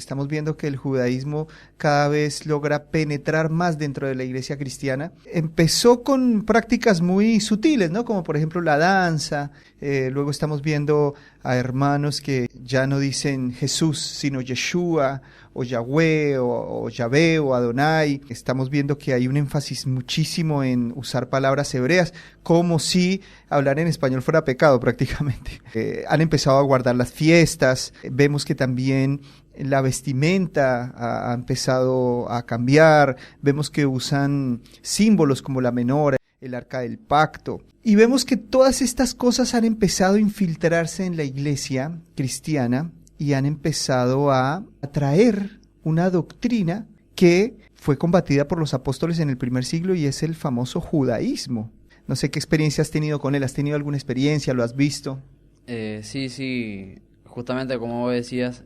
estamos viendo que el judaísmo cada vez logra penetrar más dentro de la iglesia cristiana. Empezó con prácticas muy sutiles, ¿no? Como por ejemplo la danza. Luego estamos viendo a hermanos que ya no dicen Jesús, sino Yeshua, o Yahweh, o Yahvé, o Adonai. Estamos viendo que hay un énfasis muchísimo en usar palabras hebreas, como si hablar en español fuera pecado prácticamente. Han empezado a guardar las fiestas. Vemos que también la vestimenta ha empezado a cambiar. Vemos que usan símbolos como la menora, el arca del pacto. Y vemos que todas estas cosas han empezado a infiltrarse en la iglesia cristiana y han empezado a traer una doctrina que fue combatida por los apóstoles en el primer siglo, y es el famoso judaísmo. No sé qué experiencia has tenido con él. ¿Has tenido alguna experiencia? ¿Lo has visto? Sí. Justamente como vos decías,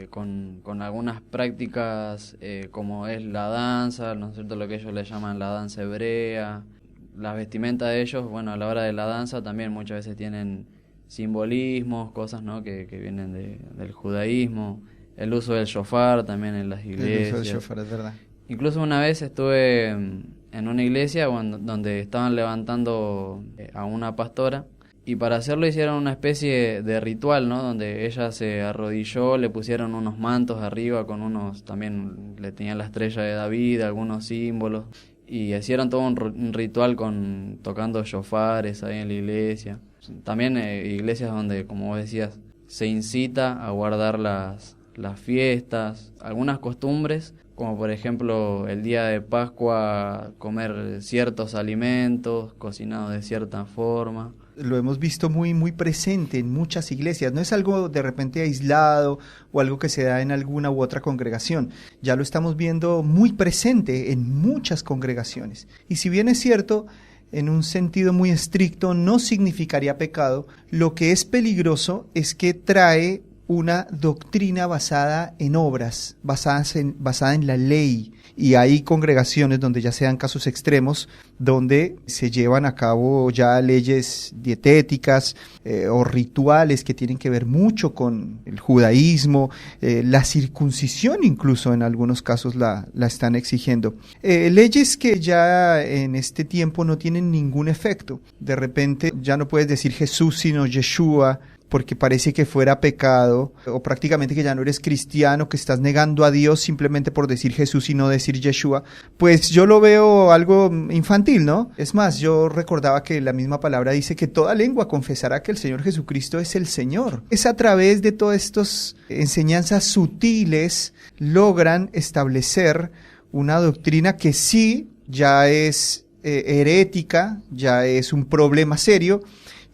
con algunas prácticas como es la danza, ¿no es cierto? Lo que ellos le llaman la danza hebrea. Las vestimentas de ellos, bueno, a la hora de la danza también muchas veces tienen simbolismos, cosas, ¿no? que vienen del judaísmo. El uso del shofar también en las iglesias. El uso del shofar, es verdad. Incluso una vez estuve en una iglesia donde estaban levantando a una pastora, y para hacerlo hicieron una especie de ritual, ¿no? Donde ella se arrodilló, le pusieron unos mantos arriba con también le tenían la estrella de David, algunos símbolos. Y hicieron todo un ritual tocando shofares ahí en la iglesia. También iglesias donde, como vos decías, se incita a guardar las fiestas, algunas costumbres, como por ejemplo el día de Pascua comer ciertos alimentos cocinados de cierta forma. Lo hemos visto muy presente en muchas iglesias. No es algo de repente aislado o algo que se da en alguna u otra congregación. Ya lo estamos viendo muy presente en muchas congregaciones. Y si bien es cierto, en un sentido muy estricto no significaría pecado, lo que es peligroso es que trae una doctrina basada en obras, basada en la ley. Y hay congregaciones donde ya sean casos extremos, donde se llevan a cabo ya leyes dietéticas o rituales que tienen que ver mucho con el judaísmo, la circuncisión incluso en algunos casos la están exigiendo. Leyes que ya en este tiempo no tienen ningún efecto. De repente ya no puedes decir Jesús sino Yeshua, porque parece que fuera pecado, o prácticamente que ya no eres cristiano, que estás negando a Dios simplemente por decir Jesús y no decir Yeshua. Pues yo lo veo algo infantil, ¿no? Es más, yo recordaba que la misma palabra dice que toda lengua confesará que el Señor Jesucristo es el Señor. Es a través de todas estas enseñanzas sutiles logran establecer una doctrina que sí ya es herética, ya es un problema serio,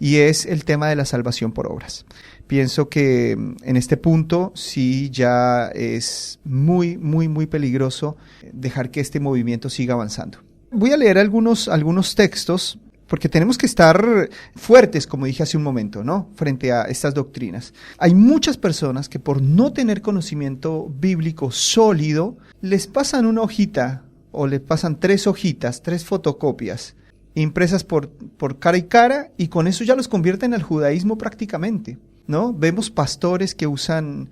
y es el tema de la salvación por obras. Pienso que en este punto sí ya es muy peligroso dejar que este movimiento siga avanzando. Voy a leer algunos textos, porque tenemos que estar fuertes, como dije hace un momento, ¿no? Frente a estas doctrinas. Hay muchas personas que por no tener conocimiento bíblico sólido, les pasan una hojita, o les pasan 3 hojitas, 3 fotocopias, impresas por cara y cara, y con eso ya los convierten al judaísmo prácticamente, ¿no? Vemos pastores que usan,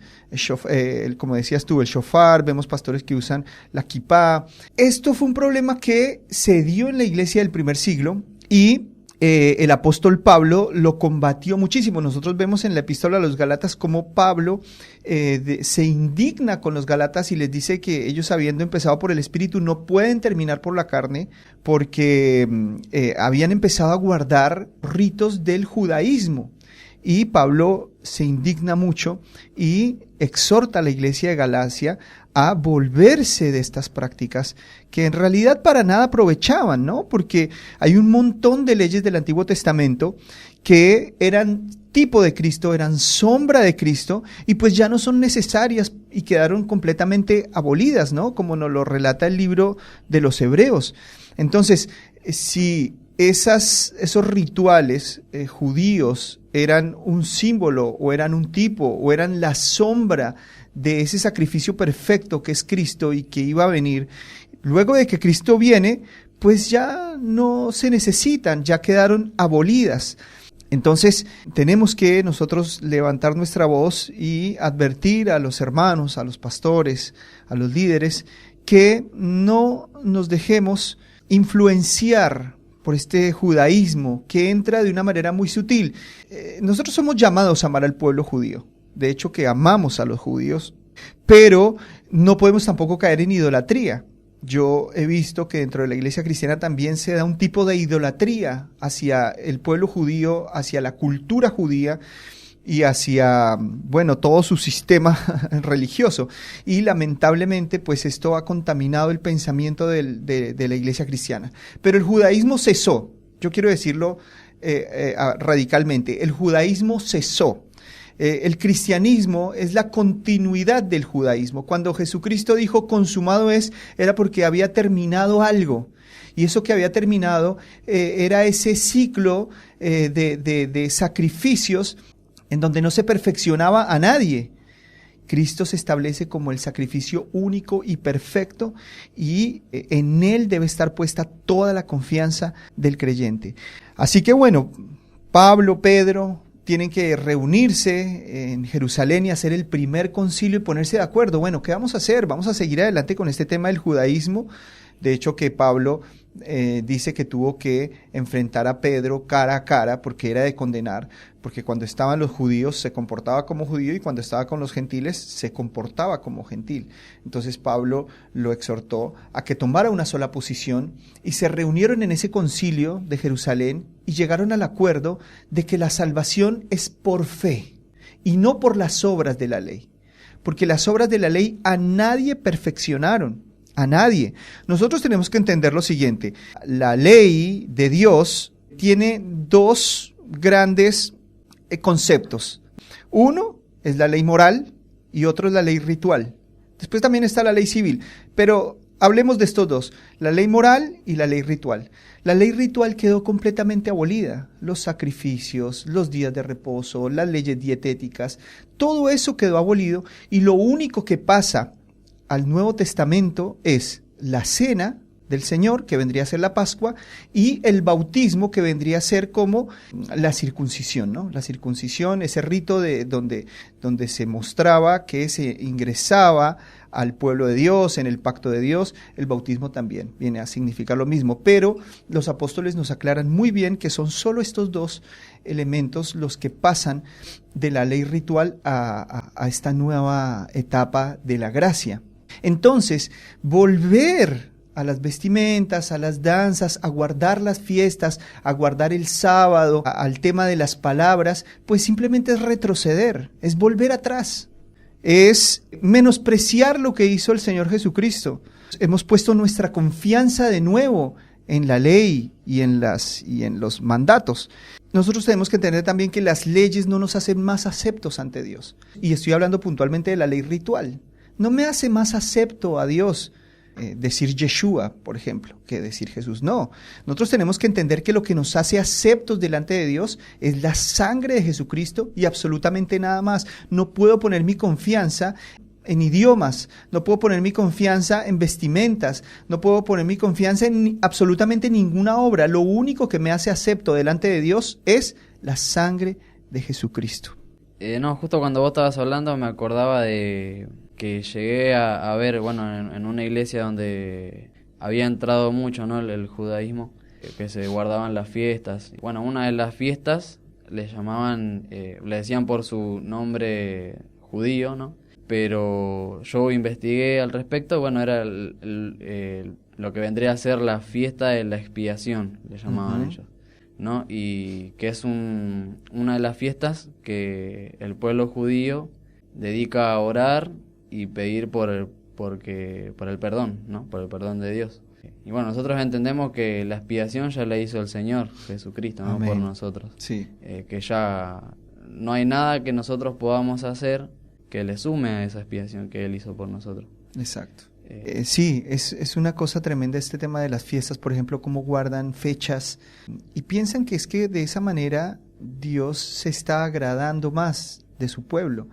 como decías tú, el shofar, vemos pastores que usan la kipá. Esto fue un problema que se dio en la iglesia del primer siglo, y el apóstol Pablo lo combatió muchísimo. Nosotros vemos en la epístola a los Gálatas cómo Pablo se indigna con los Gálatas y les dice que ellos, habiendo empezado por el Espíritu, no pueden terminar por la carne, porque habían empezado a guardar ritos del judaísmo. Y Pablo se indigna mucho y exhorta a la iglesia de Galacia a volverse de estas prácticas que en realidad para nada aprovechaban, ¿no? Porque hay un montón de leyes del Antiguo Testamento que eran tipo de Cristo, eran sombra de Cristo, y pues ya no son necesarias y quedaron completamente abolidas, ¿no? Como nos lo relata el libro de los Hebreos. Entonces, si esos rituales judíos eran un símbolo, o eran un tipo, o eran la sombra de ese sacrificio perfecto que es Cristo y que iba a venir, luego de que Cristo viene, pues ya no se necesitan, ya quedaron abolidas. Entonces, tenemos que nosotros levantar nuestra voz y advertir a los hermanos, a los pastores, a los líderes, que no nos dejemos influenciar por este judaísmo que entra de una manera muy sutil. Nosotros somos llamados a amar al pueblo judío, de hecho que amamos a los judíos, pero no podemos tampoco caer en idolatría. Yo he visto que dentro de la iglesia cristiana también se da un tipo de idolatría hacia el pueblo judío, hacia la cultura judía y hacia, bueno, todo su sistema religioso. Y lamentablemente, pues esto ha contaminado el pensamiento de la iglesia cristiana. Pero el judaísmo cesó, yo quiero decirlo radicalmente, el judaísmo cesó. El cristianismo es la continuidad del judaísmo. Cuando Jesucristo dijo consumado es, era porque había terminado algo. Y eso que había terminado era ese ciclo de sacrificios en donde no se perfeccionaba a nadie. Cristo se establece como el sacrificio único y perfecto y en Él debe estar puesta toda la confianza del creyente. Así que bueno, Pablo, Pedro tienen que reunirse en Jerusalén y hacer el primer concilio y ponerse de acuerdo. Bueno, ¿qué vamos a hacer? Vamos a seguir adelante con este tema del judaísmo. De hecho, que Pablo dice que tuvo que enfrentar a Pedro cara a cara porque era de condenar, porque cuando estaban los judíos se comportaba como judío y cuando estaba con los gentiles se comportaba como gentil. Entonces Pablo lo exhortó a que tomara una sola posición y se reunieron en ese concilio de Jerusalén y llegaron al acuerdo de que la salvación es por fe y no por las obras de la ley, porque las obras de la ley a nadie perfeccionaron. A nadie. Nosotros tenemos que entender lo siguiente. La ley de Dios tiene dos grandes conceptos. Uno es la ley moral y otro es la ley ritual. Después también está la ley civil. Pero hablemos de estos dos, la ley moral y la ley ritual. La ley ritual quedó completamente abolida. Los sacrificios, los días de reposo, las leyes dietéticas, todo eso quedó abolido y lo único que pasa al Nuevo Testamento es la cena del Señor, que vendría a ser la Pascua, y el bautismo, que vendría a ser como la circuncisión, ¿no? La circuncisión, ese rito donde se mostraba que se ingresaba al pueblo de Dios, en el pacto de Dios. El bautismo también viene a significar lo mismo, pero los apóstoles nos aclaran muy bien que son solo estos dos elementos los que pasan de la ley ritual a esta nueva etapa de la gracia. Entonces, volver a las vestimentas, a las danzas, a guardar las fiestas, a guardar el sábado, al tema de las palabras, pues simplemente es retroceder, es volver atrás, es menospreciar lo que hizo el Señor Jesucristo. Hemos puesto nuestra confianza de nuevo en la ley y en los mandatos. Nosotros tenemos que entender también que las leyes no nos hacen más aceptos ante Dios. Y estoy hablando puntualmente de la ley ritual. No me hace más acepto a Dios decir Yeshua, por ejemplo, que decir Jesús. No, nosotros tenemos que entender que lo que nos hace aceptos delante de Dios es la sangre de Jesucristo y absolutamente nada más. No puedo poner mi confianza en idiomas, no puedo poner mi confianza en vestimentas, no puedo poner mi confianza en absolutamente ninguna obra. Lo único que me hace acepto delante de Dios es la sangre de Jesucristo. No, justo cuando vos estabas hablando me acordaba de que llegué a ver, bueno, en una iglesia donde había entrado mucho, ¿no? el judaísmo, que se guardaban las fiestas. Bueno, una de las fiestas le llamaban, le decían por su nombre judío, ¿no? Pero yo investigué al respecto, bueno, era lo que vendría a ser la fiesta de la expiación, le llamaban ellos, ¿no? Y que es una de las fiestas que el pueblo judío dedica a orar y pedir por el perdón, ¿no? Por el perdón de Dios. Y bueno, nosotros entendemos que la expiación ya la hizo el Señor Jesucristo, ¿no? Por nosotros. Sí. Que ya no hay nada que nosotros podamos hacer que le sume a esa expiación que Él hizo por nosotros. Exacto. Sí, es una cosa tremenda este tema de las fiestas, por ejemplo, cómo guardan fechas y piensan que es que de esa manera Dios se está agradando más de su pueblo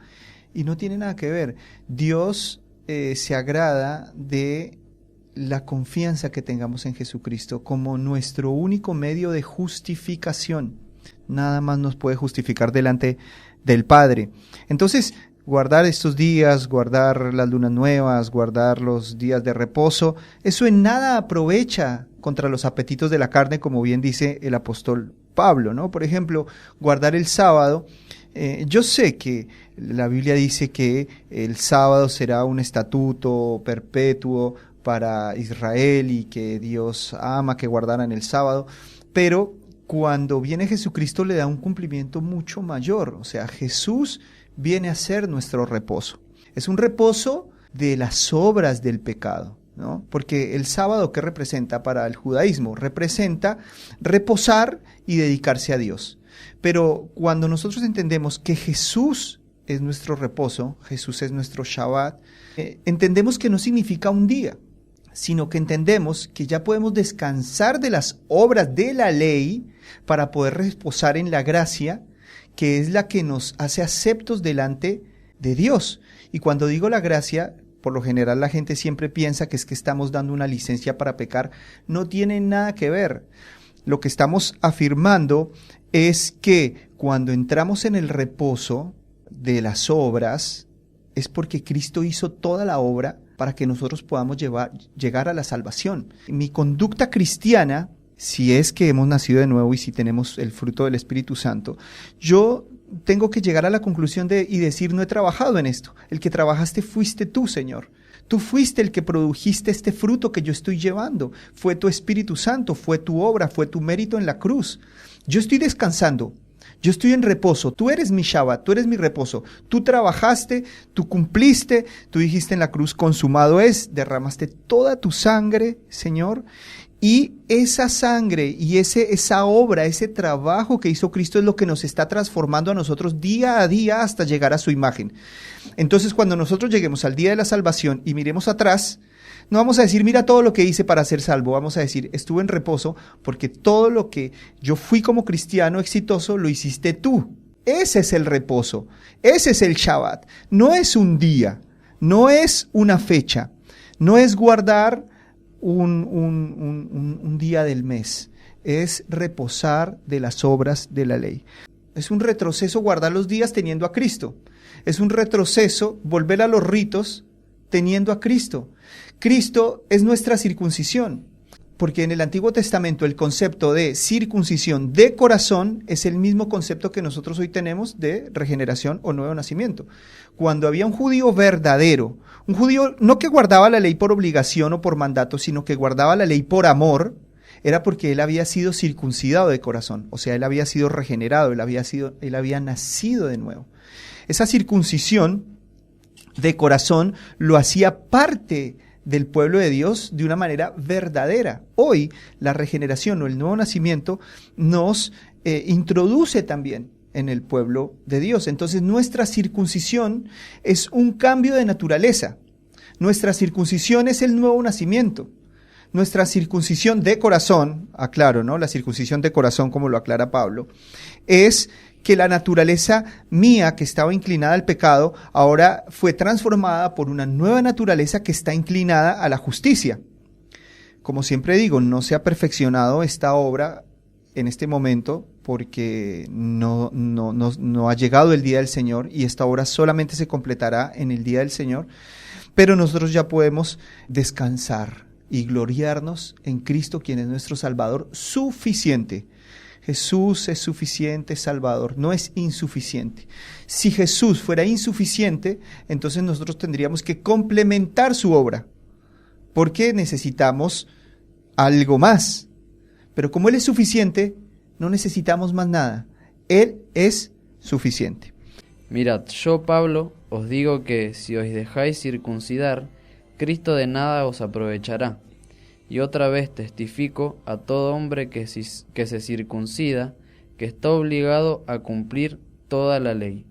y no tiene nada que ver. Dios se agrada de la confianza que tengamos en Jesucristo como nuestro único medio de justificación. Nada más nos puede justificar delante del Padre. Entonces, guardar estos días, guardar las lunas nuevas, guardar los días de reposo, eso en nada aprovecha contra los apetitos de la carne, como bien dice el apóstol Pablo, ¿no? Por ejemplo, guardar el sábado. Yo sé que la Biblia dice que el sábado será un estatuto perpetuo para Israel y que Dios ama que guardaran el sábado, pero cuando viene Jesucristo le da un cumplimiento mucho mayor. O sea, Jesús viene a ser nuestro reposo. Es un reposo de las obras del pecado, ¿no? Porque el sábado, ¿qué representa para el judaísmo? Representa reposar y dedicarse a Dios. Pero cuando nosotros entendemos que Jesús es nuestro reposo, Jesús es nuestro Shabbat, entendemos que no significa un día, sino que entendemos que ya podemos descansar de las obras de la ley para poder reposar en la gracia, que es la que nos hace aceptos delante de Dios. Y cuando digo la gracia, por lo general la gente siempre piensa que es que estamos dando una licencia para pecar. No tiene nada que ver. Lo que estamos afirmando es que cuando entramos en el reposo de las obras, es porque Cristo hizo toda la obra para que nosotros podamos llegar a la salvación. Mi conducta cristiana, si es que hemos nacido de nuevo y si tenemos el fruto del Espíritu Santo, yo tengo que llegar a la conclusión y decir, no he trabajado en esto. El que trabajaste fuiste tú, Señor. Tú fuiste el que produjiste este fruto que yo estoy llevando. Fue tu Espíritu Santo, fue tu obra, fue tu mérito en la cruz. Yo estoy descansando. Yo estoy en reposo, tú eres mi Shabbat, tú eres mi reposo, tú trabajaste, tú cumpliste, tú dijiste en la cruz, consumado es, derramaste toda tu sangre, Señor, y esa sangre y esa obra, ese trabajo que hizo Cristo es lo que nos está transformando a nosotros día a día hasta llegar a su imagen. Entonces, cuando nosotros lleguemos al día de la salvación y miremos atrás, no vamos a decir, mira todo lo que hice para ser salvo. Vamos a decir, estuve en reposo porque todo lo que yo fui como cristiano exitoso lo hiciste tú. Ese es el reposo. Ese es el Shabbat. No es un día. No es una fecha. No es guardar un día del mes. Es reposar de las obras de la ley. Es un retroceso guardar los días teniendo a Cristo. Es un retroceso volver a los ritos teniendo a Cristo. Cristo es nuestra circuncisión, porque en el Antiguo Testamento el concepto de circuncisión de corazón es el mismo concepto que nosotros hoy tenemos de regeneración o nuevo nacimiento. Cuando había un judío verdadero, un judío no que guardaba la ley por obligación o por mandato, sino que guardaba la ley por amor, era porque él había sido circuncidado de corazón, o sea, él había sido regenerado, él había nacido de nuevo. Esa circuncisión de corazón lo hacía parte del pueblo de Dios de una manera verdadera. Hoy la regeneración o el nuevo nacimiento nos introduce también en el pueblo de Dios. Entonces nuestra circuncisión es un cambio de naturaleza. Nuestra circuncisión es el nuevo nacimiento. Nuestra circuncisión de corazón, aclaro, ¿no? La circuncisión de corazón, como lo aclara Pablo, es que la naturaleza mía, que estaba inclinada al pecado, ahora fue transformada por una nueva naturaleza que está inclinada a la justicia. Como siempre digo, no se ha perfeccionado esta obra en este momento porque no ha llegado el día del Señor y esta obra solamente se completará en el día del Señor, pero nosotros ya podemos descansar y gloriarnos en Cristo, quien es nuestro Salvador suficiente. Jesús es suficiente Salvador, no es insuficiente. Si Jesús fuera insuficiente, entonces nosotros tendríamos que complementar su obra, porque necesitamos algo más. Pero como Él es suficiente, no necesitamos más nada. Él es suficiente. Mirad, yo, Pablo, os digo que si os dejáis circuncidar, Cristo de nada os aprovechará. Y otra vez testifico a todo hombre que se circuncida, que está obligado a cumplir toda la ley.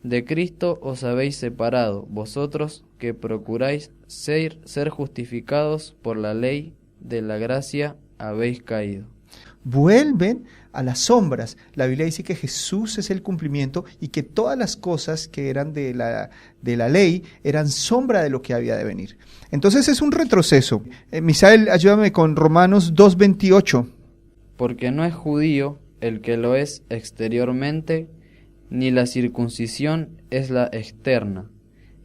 De Cristo os habéis separado, vosotros que procuráis ser justificados por la ley de la gracia, habéis caído. Vuelven a las sombras. La Biblia dice que Jesús es el cumplimiento y que todas las cosas que eran de la ley eran sombra de lo que había de venir. Entonces es un retroceso. Misael, ayúdame con Romanos 2:28. Porque no es judío el que lo es exteriormente, ni la circuncisión es la externa,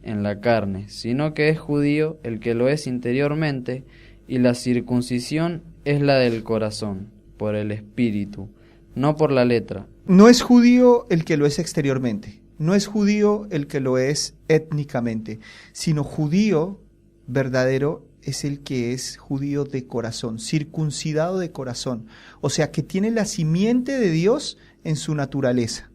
en la carne, sino que es judío el que lo es interiormente, y la circuncisión es la del corazón, por el espíritu, no por la letra. No es judío el que lo es exteriormente, no es judío el que lo es étnicamente, sino judío verdadero es el que es judío de corazón, circuncidado de corazón, o sea que tiene la simiente de Dios en su naturaleza.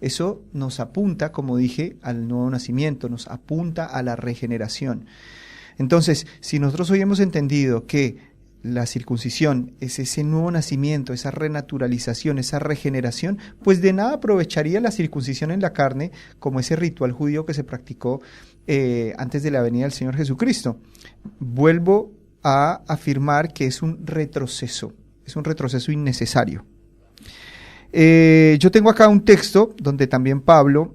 Eso nos apunta, como dije, al nuevo nacimiento, nos apunta a la regeneración. Entonces, si nosotros hoy hemos entendido que la circuncisión es ese nuevo nacimiento, esa renaturalización, esa regeneración, pues de nada aprovecharía la circuncisión en la carne como ese ritual judío que se practicó antes de la venida del Señor Jesucristo. Vuelvo a afirmar que es un retroceso innecesario. Yo tengo acá un texto donde también Pablo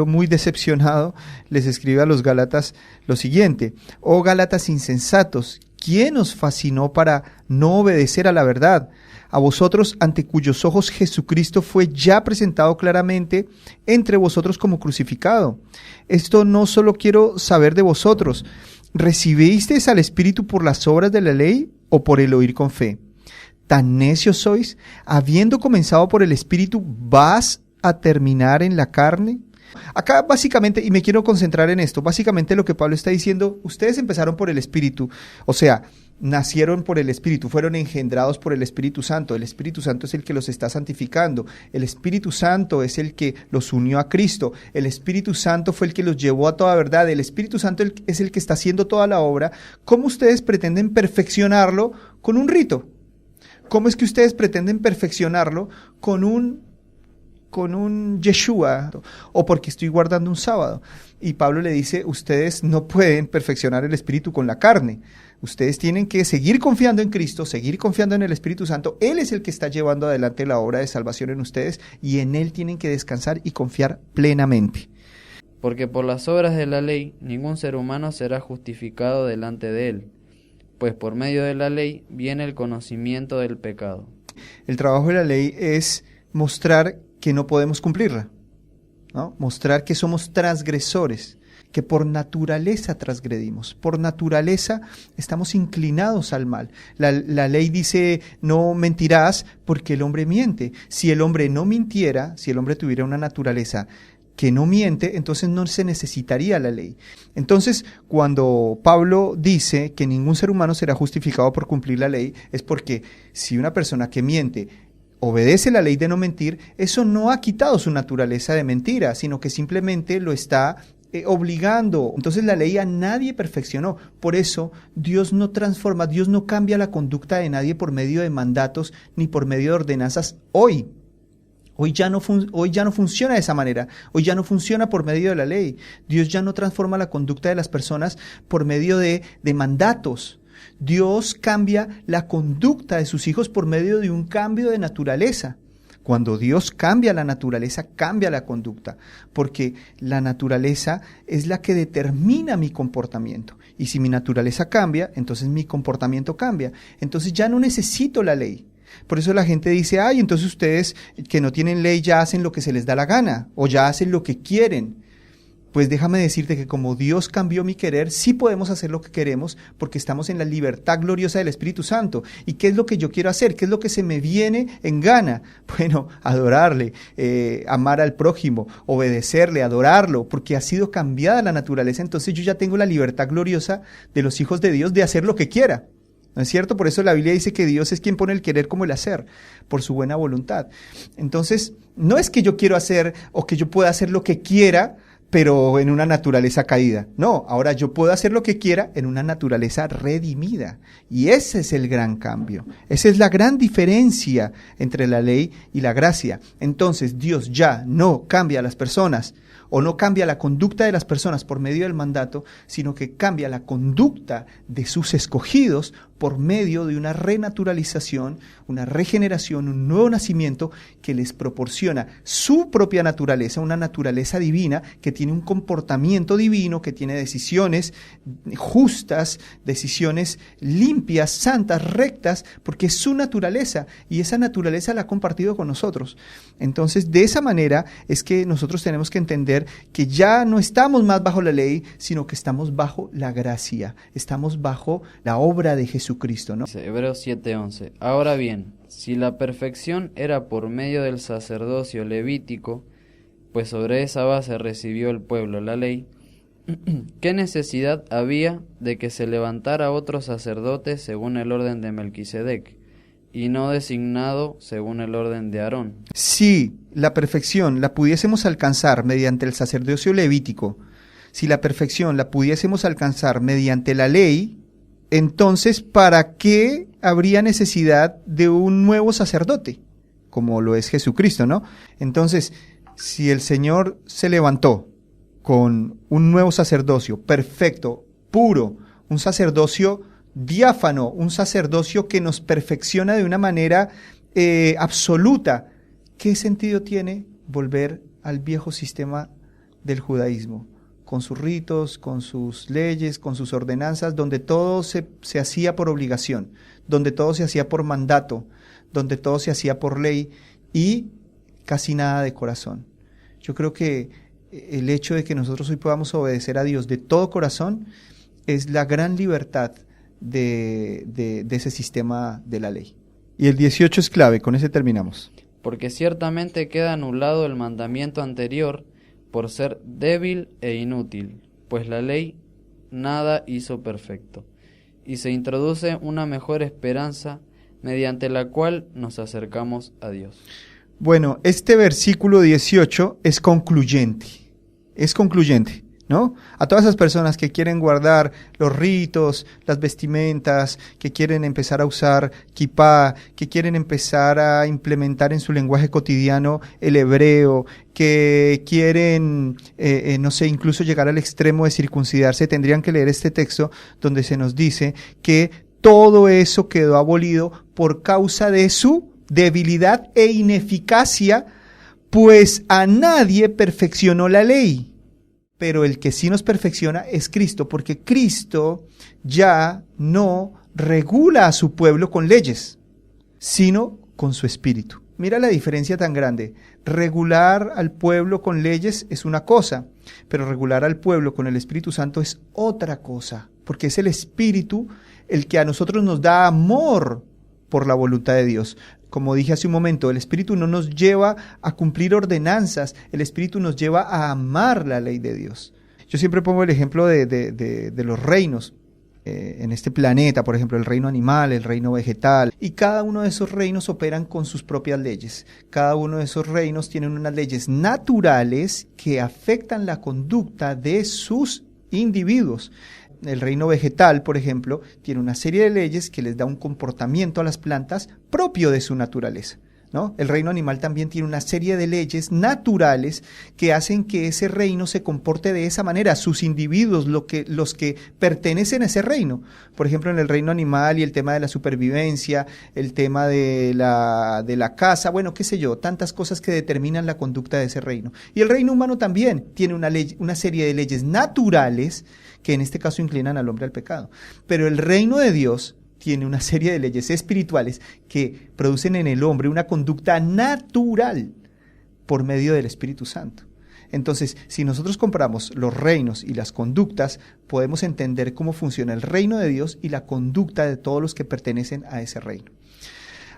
muy decepcionado, les escribe a los Gálatas lo siguiente: «Oh Gálatas insensatos, ¿quién os fascinó para no obedecer a la verdad? A vosotros, ante cuyos ojos Jesucristo fue ya presentado claramente entre vosotros como crucificado. Esto no solo quiero saber de vosotros, ¿recibisteis al Espíritu por las obras de la ley o por el oír con fe? ¿Tan necios sois? Habiendo comenzado por el Espíritu, ¿vas a terminar en la carne?». Acá básicamente, y me quiero concentrar en esto, básicamente lo que Pablo está diciendo: ustedes empezaron por el Espíritu, o sea, nacieron por el Espíritu, fueron engendrados por el Espíritu Santo. El Espíritu Santo es el que los está santificando, el Espíritu Santo es el que los unió a Cristo, el Espíritu Santo fue el que los llevó a toda verdad, el Espíritu Santo es el que está haciendo toda la obra. ¿Cómo ustedes pretenden perfeccionarlo con un rito? ¿Cómo es que ustedes pretenden perfeccionarlo con un Yeshua o porque estoy guardando un sábado? Y Pablo le dice: ustedes no pueden perfeccionar el Espíritu con la carne. Ustedes tienen que seguir confiando en Cristo, seguir confiando en el Espíritu Santo. Él es el que está llevando adelante la obra de salvación en ustedes y en Él tienen que descansar y confiar plenamente. Porque por las obras de la ley ningún ser humano será justificado delante de Él, pues por medio de la ley viene el conocimiento del pecado. El trabajo de la ley es mostrar que no podemos cumplirla, ¿no? Mostrar que somos transgresores, que por naturaleza transgredimos, por naturaleza estamos inclinados al mal. La ley dice: no mentirás, porque el hombre miente. Si el hombre no mintiera, si el hombre tuviera una naturaleza que no miente, entonces no se necesitaría la ley. Entonces, cuando Pablo dice que ningún ser humano será justificado por cumplir la ley, es porque si una persona que miente obedece la ley de no mentir, eso no ha quitado su naturaleza de mentira, sino que simplemente lo está obligando. Entonces la ley a nadie perfeccionó. Por eso Dios no transforma, Dios no cambia la conducta de nadie por medio de mandatos ni por medio de ordenanzas hoy. Hoy ya no funciona de esa manera. Hoy ya no funciona por medio de la ley. Dios ya no transforma la conducta de las personas por medio de mandatos. Dios cambia la conducta de sus hijos por medio de un cambio de naturaleza. Cuando Dios cambia la naturaleza, cambia la conducta, porque la naturaleza es la que determina mi comportamiento. Y si mi naturaleza cambia, entonces mi comportamiento cambia. Entonces ya no necesito la ley. Por eso la gente dice: ay, entonces ustedes que no tienen ley ya hacen lo que se les da la gana o ya hacen lo que quieren. Pues déjame decirte que como Dios cambió mi querer, sí podemos hacer lo que queremos porque estamos en la libertad gloriosa del Espíritu Santo. ¿Y qué es lo que yo quiero hacer? ¿Qué es lo que se me viene en gana? Bueno, adorarle, amar al prójimo, obedecerle, adorarlo, porque ha sido cambiada la naturaleza. Entonces yo ya tengo la libertad gloriosa de los hijos de Dios de hacer lo que quiera. ¿No es cierto? Por eso la Biblia dice que Dios es quien pone el querer como el hacer, por su buena voluntad. Entonces, no es que yo quiero hacer o que yo pueda hacer lo que quiera, pero en una naturaleza caída. No, ahora yo puedo hacer lo que quiera en una naturaleza redimida. Y ese es el gran cambio. Esa es la gran diferencia entre la ley y la gracia. Entonces, Dios ya no cambia a las personas o no cambia la conducta de las personas por medio del mandato, sino que cambia la conducta de sus escogidos por medio de una renaturalización, una regeneración, un nuevo nacimiento que les proporciona su propia naturaleza, una naturaleza divina que tiene un comportamiento divino, que tiene decisiones justas, decisiones limpias, santas, rectas, porque es su naturaleza y esa naturaleza la ha compartido con nosotros. Entonces, de esa manera es que nosotros tenemos que entender que ya no estamos más bajo la ley, sino que estamos bajo la gracia, estamos bajo la obra de Jesucristo, ¿no? Hebreos 7:11. Ahora bien, si la perfección era por medio del sacerdocio levítico, pues sobre esa base recibió el pueblo la ley, ¿qué necesidad había de que se levantara otro sacerdote según el orden de Melquisedec, y no designado según el orden de Aarón? Si la perfección la pudiésemos alcanzar mediante el sacerdocio levítico, si la perfección la pudiésemos alcanzar mediante la ley, entonces, ¿para qué habría necesidad de un nuevo sacerdote? Como lo es Jesucristo, ¿no? Entonces, si el Señor se levantó con un nuevo sacerdocio perfecto, puro, un sacerdocio diáfano, un sacerdocio que nos perfecciona de una manera absoluta, ¿qué sentido tiene volver al viejo sistema del judaísmo? Con sus ritos, con sus leyes, con sus ordenanzas, donde todo se hacía por obligación, donde todo se hacía por mandato, donde todo se hacía por ley y casi nada de corazón. Yo creo que el hecho de que nosotros hoy podamos obedecer a Dios de todo corazón es la gran libertad de ese sistema de la ley. Y el 18 es clave, con ese terminamos. Porque ciertamente queda anulado el mandamiento anterior por ser débil e inútil, pues la ley nada hizo perfecto, y se introduce una mejor esperanza mediante la cual nos acercamos a Dios. Bueno, este versículo 18 es concluyente, ¿no? A todas esas personas que quieren guardar los ritos, las vestimentas, que quieren empezar a usar kipá, que quieren empezar a implementar en su lenguaje cotidiano el hebreo, que quieren, no sé, incluso llegar al extremo de circuncidarse, tendrían que leer este texto donde se nos dice que todo eso quedó abolido por causa de su debilidad e ineficacia, pues a nadie perfeccionó la ley. Pero el que sí nos perfecciona es Cristo, porque Cristo ya no regula a su pueblo con leyes, sino con su espíritu. Mira la diferencia tan grande. Regular al pueblo con leyes es una cosa, pero regular al pueblo con el Espíritu Santo es otra cosa, porque es el Espíritu el que a nosotros nos da amor por la voluntad de Dios. Como dije hace un momento, el Espíritu no nos lleva a cumplir ordenanzas, el Espíritu nos lleva a amar la ley de Dios. Yo siempre pongo el ejemplo de los reinos en este planeta, por ejemplo, el reino animal, el reino vegetal, y cada uno de esos reinos operan con sus propias leyes. Cada uno de esos reinos tienen unas leyes naturales que afectan la conducta de sus individuos. El reino vegetal, por ejemplo, tiene una serie de leyes que les da un comportamiento a las plantas propio de su naturaleza, ¿no? El reino animal también tiene una serie de leyes naturales que hacen que ese reino se comporte de esa manera, sus individuos, los que pertenecen a ese reino. Por ejemplo, en el reino animal y el tema de la supervivencia, el tema de la caza, bueno, qué sé yo, tantas cosas que determinan la conducta de ese reino. Y el reino humano también tiene una serie de leyes naturales que en este caso inclinan al hombre al pecado. Pero el reino de Dios tiene una serie de leyes espirituales que producen en el hombre una conducta natural por medio del Espíritu Santo. Entonces, si nosotros comparamos los reinos y las conductas, podemos entender cómo funciona el reino de Dios y la conducta de todos los que pertenecen a ese reino.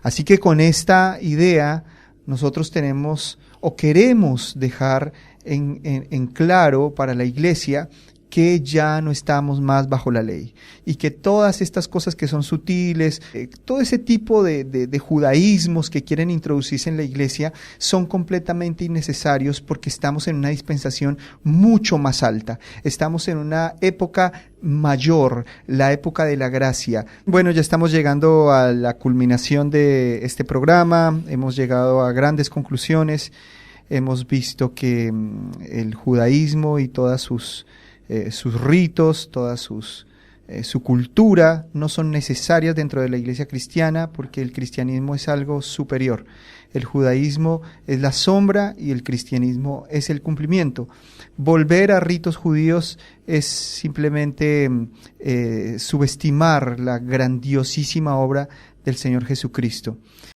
Así que con esta idea, nosotros tenemos o queremos dejar en claro para la iglesia que ya no estamos más bajo la ley y que todas estas cosas que son sutiles, todo ese tipo de judaísmos que quieren introducirse en la iglesia son completamente innecesarios porque estamos en una dispensación mucho más alta, estamos en una época mayor, la época de la gracia. Bueno, ya estamos llegando a la culminación de este programa, hemos llegado a grandes conclusiones. hemos visto que el judaísmo y todas sus ritos, su cultura no son necesarias dentro de la iglesia cristiana, porque el cristianismo es algo superior. El judaísmo es la sombra y el cristianismo es el cumplimiento. Volver a ritos judíos es simplemente subestimar la grandiosísima obra del Señor Jesucristo.